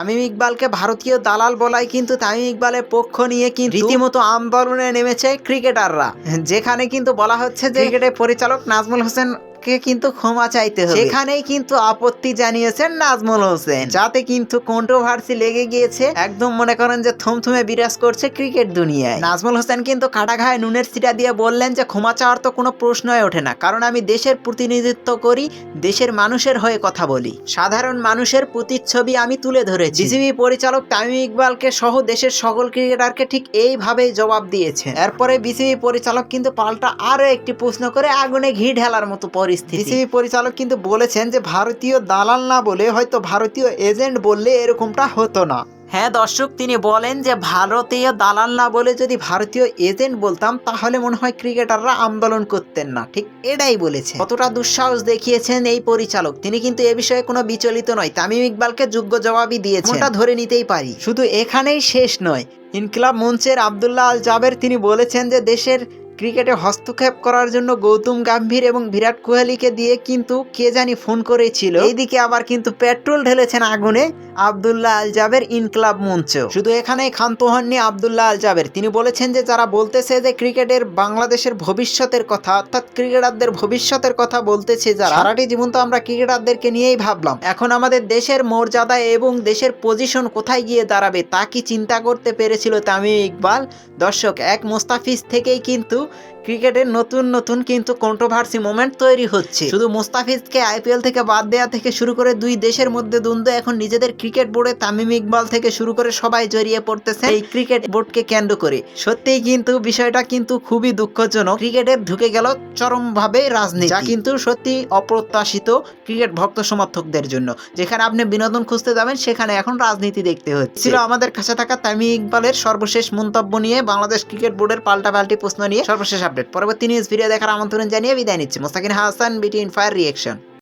তামিম ইকবালকে ভারতীয় দালাল বলাই কিন্তু তামিম ইকবালের পক্ষ নিয়ে কিন্তু রীতিমতো আন্দোলনে নেমেছে ক্রিকেটাররা, যেখানে কিন্তু বলা হচ্ছে যে ক্রিকেটের পরিচালক নাজমুল হোসেন কে কিন্তু ক্ষমা চাইতে হবে। সেখানেই কিন্তু আপত্তি জানিয়েছেন নাজমুল হোসেন, যাতে কিন্তু কন্ট্রোভার্সি লেগে গিয়েছে। একদম মনে করেন যে থমথমে বিরাজ করছে ক্রিকেট দুনিয়ায়। নাজমুল হোসেন কিন্তু কাটা ঘায়ে নুনের ছিটা দিয়ে বললেন যে ক্ষমা চাওয়ার তো কোনো প্রশ্নই ওঠে না, কারণ আমি দেশের প্রতিনিধিত্ব করি, দেশের মানুষের হয়ে কথা বলি, সাধারণ মানুষের প্রতিচ্ছবি আমি তুলে ধরেছি। বিসিবি পরিচালক তামিম ইকবালকে সহ দেশের সকল ক্রিকেটারকে ঠিক এইভাবেই জবাব দিয়েছে। এরপরে বিসিবি পরিচালক কিন্তু পাল্টা আরো একটি প্রশ্ন করে আগুনে ঘি ঢালার মতো পরিস্থিতি। বিসিবি পরিচালক কিন্তু বলেছেন যে ভারতীয় দালাল না বলে হয়তো ভারতীয় এজেন্ট বললে এরকমটা হতো না। হ্যাঁ দর্শক, তিনি বলেন যে ভারতীয় দালাল না বলে যদি ভারতীয় এজেন্ট বলতাম তাহলে মনে হয় ক্রিকেটাররা আন্দোলন করতেন না। ঠিক এটাই বলেছে। কতটা দুঃসাহস দেখিয়েছেন এই পরিচালক, তিনি কিন্তু এ বিষয়ে কোনো বিচলিত নয়, তামিম ইকবালকে যোগ্য জবাবই দিয়েছেন, ওটা ধরে নিতেই পারি। শুধু এখানেই শেষ নয়, ইনকিলাব মঞ্চের আব্দুল্লাহ আল জাবের তিনি বলেছেন যে দেশের ক্রিকেটে হস্তক্ষেপ করার জন্য গৌতম গম্ভীর এবং বিরাট কোহলিকে দিয়ে কিন্তু কে জানি ফোন করেছিল। এইদিকে আবার কিন্তু পেট্রোল ঢেলেছেন আগুনে আব্দুল্লাহ আল জাবের ইনকিলাব মঞ্চ। শুধু এখানেই ক্ষান্ত হননি আব্দুল্লাহ আল জাবের, তিনি বলেছেন যে যারা বলতেছে যে ক্রিকেটের বাংলাদেশের ভবিষ্যতের কথা, অর্থাৎ ক্রিকেটারদের ভবিষ্যতের কথা বলতেছে যারা, সারাটি জীবন তো আমরা ক্রিকেটারদেরকে নিয়েই ভাবলাম, এখন আমাদের দেশের মর্যাদা এবং দেশের পজিশন কোথায় গিয়ে দাঁড়াবে তা কি চিন্তা করতে পেরেছিল তামিম ইকবাল? দর্শক, এক মোস্তাফিজ থেকেই কিন্তু ক্রিকেটের নতুন নতুন কিন্তু কন্ট্রোভার্সি মোমেন্ট তৈরি হচ্ছে। শুধু মোস্তাফিজকে আইপিএল থেকে বাদ দেওয়া থেকে শুরু করে দুই দেশের মধ্যে দ্বন্দ্ব, এখন নিজেদের ক্রিকেট বোর্ডে তামিম ইকবাল থেকে শুরু করে সবাই জড়িয়ে পড়তেছে এই ক্রিকেট বোর্ডকে কেন্দ্র করে। সত্যিই কিন্তু বিষয়টা কিন্তু খুবই দুঃখজনক। ক্রিকেটে ঢুকে গেল চরমভাবে রাজনীতি, যা কিন্তু সত্যি অপ্রত্যাশিত ক্রিকেট ভক্ত সমর্থকদের জন্য। যেখানে আপনি বিনোদন খুঁজতে যাবেন সেখানে এখন রাজনীতি দেখতে হচ্ছে। ছিল আমাদের কাছে থাকা তামিম ইকবালের সর্বশেষ মন্তব্য নিয়ে, বাংলাদেশ ক্রিকেট বোর্ডের পাল্টাপাল্টি প্রশ্ন নিয়ে সর্বশেষ আপডেট। পরবর্তী নিউজ ভিডিও দেখার আমন্ত্রণ জানিয়ে বিদায় নিচ্ছে। মোস্তাকিন হাসান, বিটি ইনফায়ার রিয়েকশন।